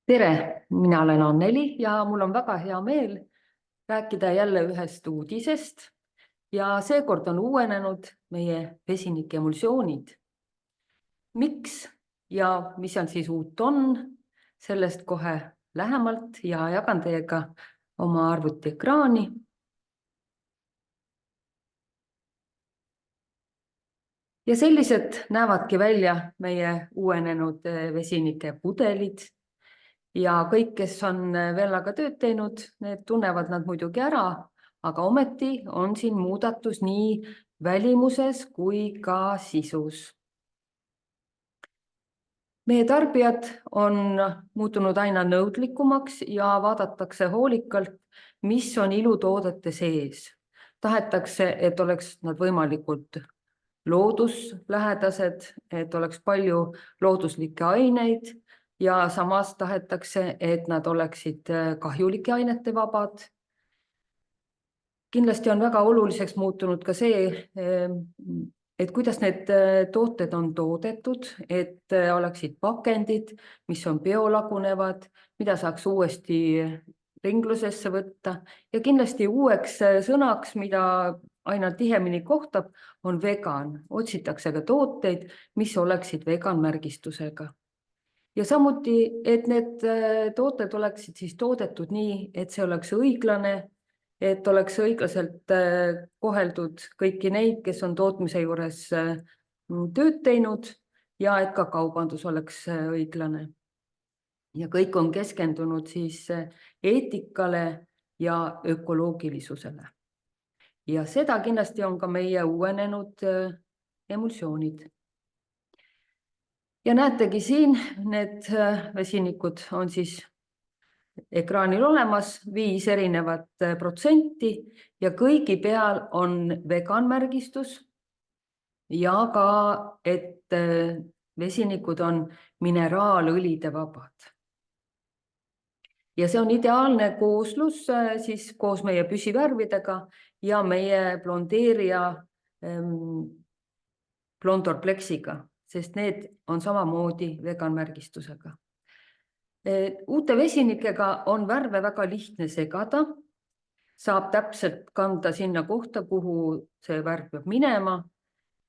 Tere, mina olen Anneli ja mul on väga hea meel rääkida jälle ühest uudisest ja seekord on uuenenud meie vesinikemulsioonid. Miks ja mis seal siis uut on, sellest kohe lähemalt ja jagan teiega oma arvutiekraani. Ja sellised näevadki välja meie uuenenud vesinikepudelid. Ja kõik, kes on Vellaga tööd teinud, need tunnevad nad muidugi ära, aga ometi on siin muudatus nii välimuses kui ka sisus. Meie tarbijad on muutunud aina nõudlikumaks ja vaadatakse hoolikalt, mis on ilutoodete sees. Tahetakse, et oleks nad võimalikult looduslähedased, et oleks palju looduslikke aineid, ja samas tahetakse, et nad oleksid kahjulike ainete vabad. Kindlasti on väga oluliseks muutunud ka see, et kuidas need tooted on toodetud, et oleksid pakendid, mis on biolagunevad, mida saaks uuesti ringlusesse võtta. Ja kindlasti uueks sõnaks, mida aina tihemini kohtab, on vegan. Otsitakse ka tooteid, mis oleksid veganmärgistusega. Ja samuti, et need tooted oleksid siis toodetud nii, et see oleks õiglane, et oleks õiglaselt koheldud kõiki neid, kes on tootmise juures tööd teinud ja et ka kaubandus oleks õiglane. Ja kõik on keskendunud siis eetikale ja ökoloogilisusele. Ja seda kindlasti on ka meie uuenenud emulsioonid. Ja näetegi siin, need vesinikud on siis ekraanil olemas 5 erinevat protsenti ja kõigi peal on veganmärgistus ja ka, et vesinikud on mineraalõlide vabad. Ja see on ideaalne kooslus siis koos meie püsivärvidega ja meie blondeeria blondorpleksiga, sest need on samamoodi veganmärgistusega. Uute vesinikega on värve väga lihtne segada, saab täpselt kanda sinna kohta, kuhu see värv peab minema,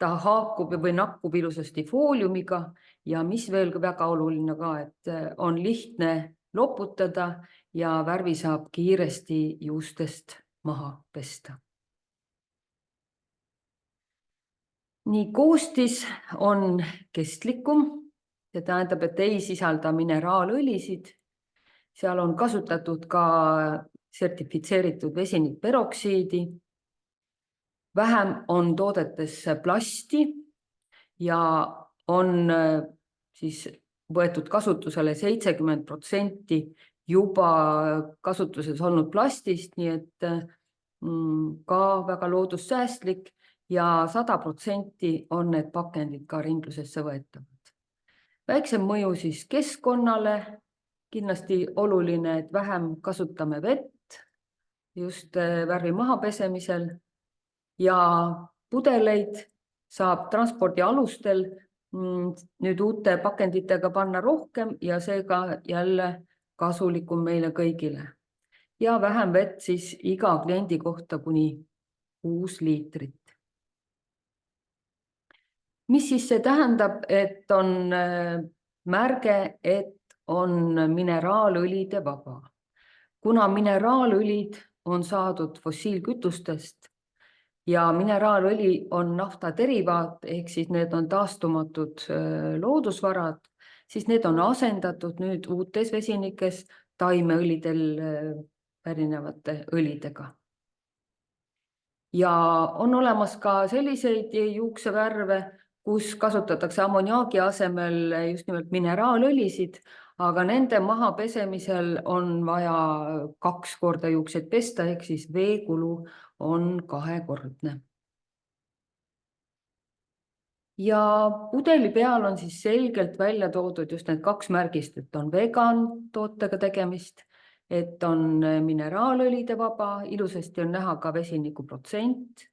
ta haakub või nakkub ilusasti fooliumiga ja mis veel väga oluline ka, et on lihtne loputada ja värvi saab kiiresti juustest maha pesta. Nii koostis on kestlikum, see tähendab, et ei sisalda mineraalõlisid. Seal on kasutatud ka sertifitseeritud vesinikperoksiidi. Vähem on toodetes plasti ja on siis võetud kasutusele 70% juba kasutuses olnud plastist, nii et ka väga loodussäästlik ja 100% on need pakendid ka ringlusesse võetavad. Väiksem mõju siis keskkonnale, kindlasti oluline, et vähem kasutame vett just värvi mahapesemisel ja pudeleid saab transpordialustel nüüd uute pakenditega panna rohkem ja seega jälle kasulikum meile kõigile. Ja vähem vett siis iga kliendi kohta kuni 6 liitrit. Mis siis see tähendab, et on märge, et on mineraalõlide vaba. Kuna mineraalõlid on saadud fossiilkütustest ja mineraalõli on nafta derivaat, ehk siis need on taastumatud loodusvarad, siis need on asendatud nüüd uutes vesinikes taimeõlidel pärinevate õlidega. Ja on olemas ka selliseid juuksevärve, kus kasutatakse ammoniaagi asemel just nimelt mineraalõlisid, aga nende mahapesemisel on vaja 2 korda juukseid pesta, ehk siis veekulu on 2-kordne. Ja pudeli peal on siis selgelt välja toodud just need 2 märgist, et on vegan tootega tegemist, et on mineraalõlide vaba, ilusasti on näha ka vesiniku protsent.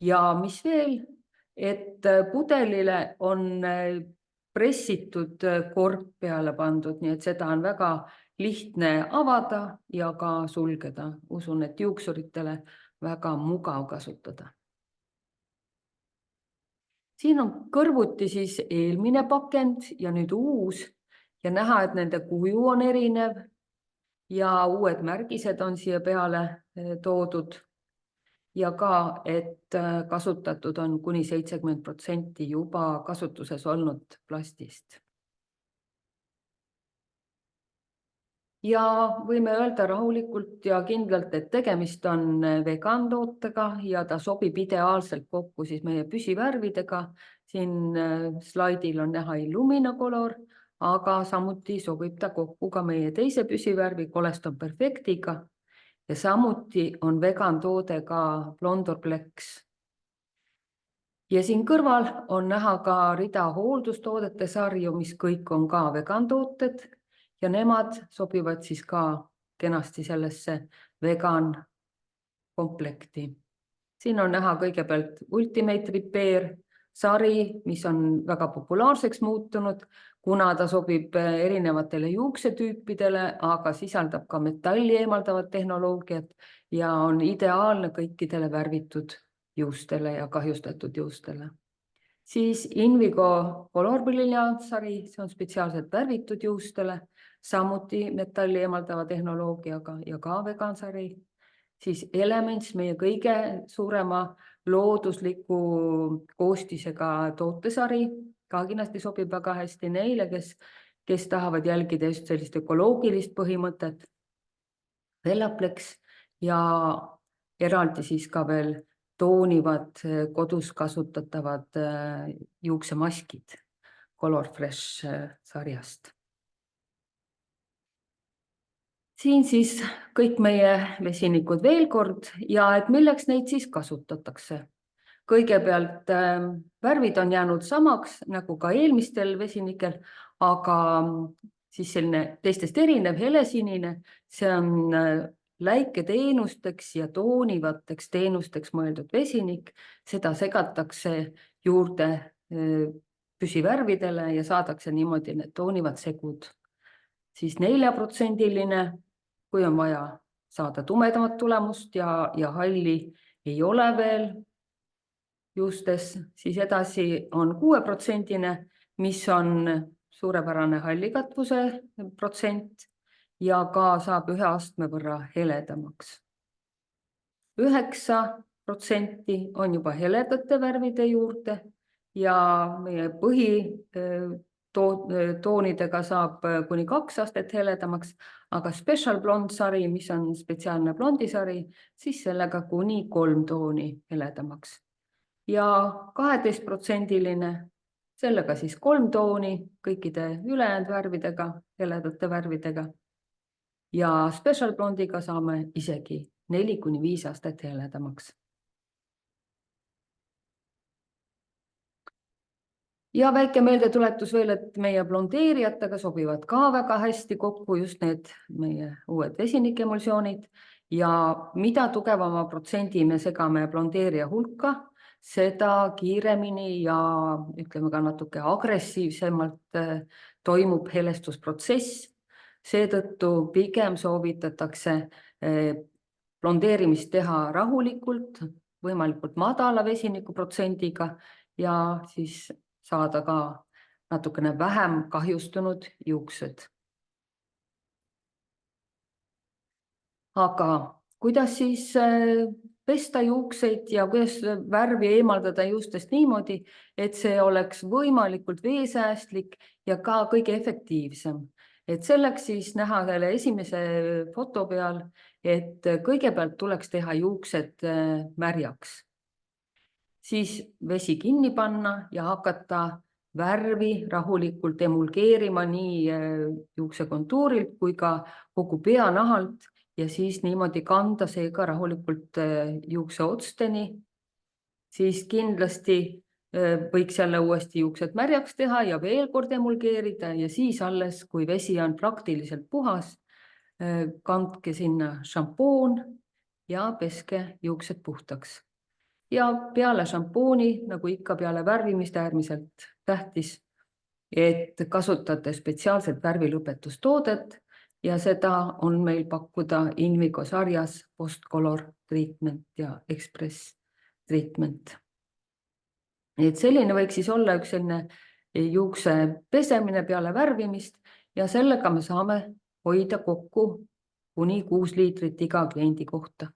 Ja mis veel, et pudelile on pressitud kork peale pandud, nii et seda on väga lihtne avada ja ka sulgeda. Usun, et juuksuritele väga mugav kasutada. Siin on kõrvuti siis eelmine pakend ja nüüd uus ja näha, et nende kuju on erinev ja uued märgised on siia peale toodud ja ka, et kasutatud on kuni 70% juba kasutuses olnud plastist. Ja võime öelda rahulikult ja kindlalt, et tegemist on vegantootega ja ta sobib ideaalselt kokku siis meie püsivärvidega. Siin slaidil on näha Illumina Color, aga samuti sobib ta kokku ka meie teise püsivärvi Coleston Perfectiga ja samuti on vegantoode ka Blondor Plex. Ja siin kõrval on näha ka rida hooldustoodete sarju, mis kõik on ka vegantooted. Ja nemad sobivad siis ka kenasti sellesse vegan komplekti. Siin on näha kõigepealt Ultimate Repair sari, mis on väga populaarseks muutunud, kuna ta sobib erinevatele juuksetüüpidele, aga sisaldab ka metalli eemaldavat tehnoloogiat ja on ideaalne kõikidele värvitud juustele ja kahjustatud juustele. Siis Invigo Color Brilliant sari, see on spetsiaalselt värvitud juustele, samuti metalli eemaldava tehnoloogiaga ja ka vegan sari. Siis Elements, meie kõige suurema loodusliku koostisega tootesari, ka kindlasti sobib väga hästi neile, kes tahavad jälgida just sellist ökoloogilist põhimõtet. Velaplex ja eraldi siis ka veel toonivad kodus kasutatavad juuksemaskid Color Fresh sarjast. Siin siis kõik meie vesinikud veel kord ja et milleks neid siis kasutatakse. Kõigepealt värvid on jäänud samaks nagu ka eelmistel vesinikel, aga siis selline teistest erinev helesinine, see on läiketeenusteks ja toonivateks teenusteks mõeldud vesinik, seda segatakse juurde püsivärvidele ja saadakse niimoodi need toonivad segud. Siis 4%, kui on vaja saada tumedamat tulemust ja halli ei ole veel juustes, siis edasi on 6%, mis on suurepärane hallikatvuse protsent ja ka saab 1 astme võrra heledamaks. 9% on juba heledate värvide juurde ja meie põhitoonidega saab kuni 2 astet heledamaks, aga Special Blond sari, mis on spetsiaalne blondisari, siis sellega kuni 3 tooni heledamaks. Ja 12%, sellega siis 3 tooni kõikide ülejäänud värvidega, heledate värvidega. Ja Special Blondiga saame isegi 4–5 astet heledamaks. Ja väike meeldetuletus veel, et meie blondeerijatega sobivad ka väga hästi kokku just need meie uued vesinikemulsioonid ja mida tugevama protsendi me segame blondeerija hulka, seda kiiremini ja ütleme ka natuke agressiivsemalt toimub helestusprotsess. Seetõttu pigem soovitatakse blondeerimist teha rahulikult, võimalikult madala vesinikuprotsendiga ja siis saada ka natukene vähem kahjustunud juuksed. Aga kuidas siis pesta juukseid ja kuidas värvi eemaldada juustest niimoodi, et see oleks võimalikult veesäästlik ja ka kõige efektiivsem? Et selleks siis näha selle esimese foto peal, et kõigepealt tuleks teha juuksed märjaks. Siis vesi kinni panna ja hakata värvi rahulikult emulgeerima nii juukse kontuurilt kui ka kogu peanahalt ja siis niimoodi kanda see ka rahulikult juukse otsteni. Siis kindlasti võiks jälle uuesti juuksed märjaks teha ja veel kord emulgeerida ja siis alles, kui vesi on praktiliselt puhas, kandke sinna šampoon ja peske juuksed puhtaks. Ja peale šampooni, nagu ikka peale värvimist äärmiselt tähtis, et kasutate spetsiaalset värvilõpetustoodet ja seda on meil pakkuda Invigo sarjas Post-Color Treatment ja Express Treatment. Et selline võiks siis olla üks selline juukse pesemine peale värvimist ja sellega me saame hoida kokku kuni 6 liitrit iga kliendi kohta.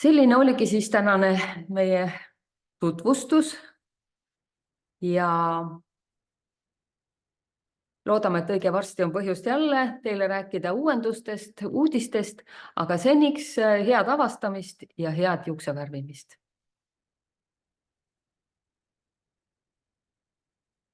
Selline oligi siis tänane meie tutvustus ja loodame, et õige varsti on põhjust jälle teile rääkida uuendustest, uudistest, aga seniks head avastamist ja head juuksevärvimist.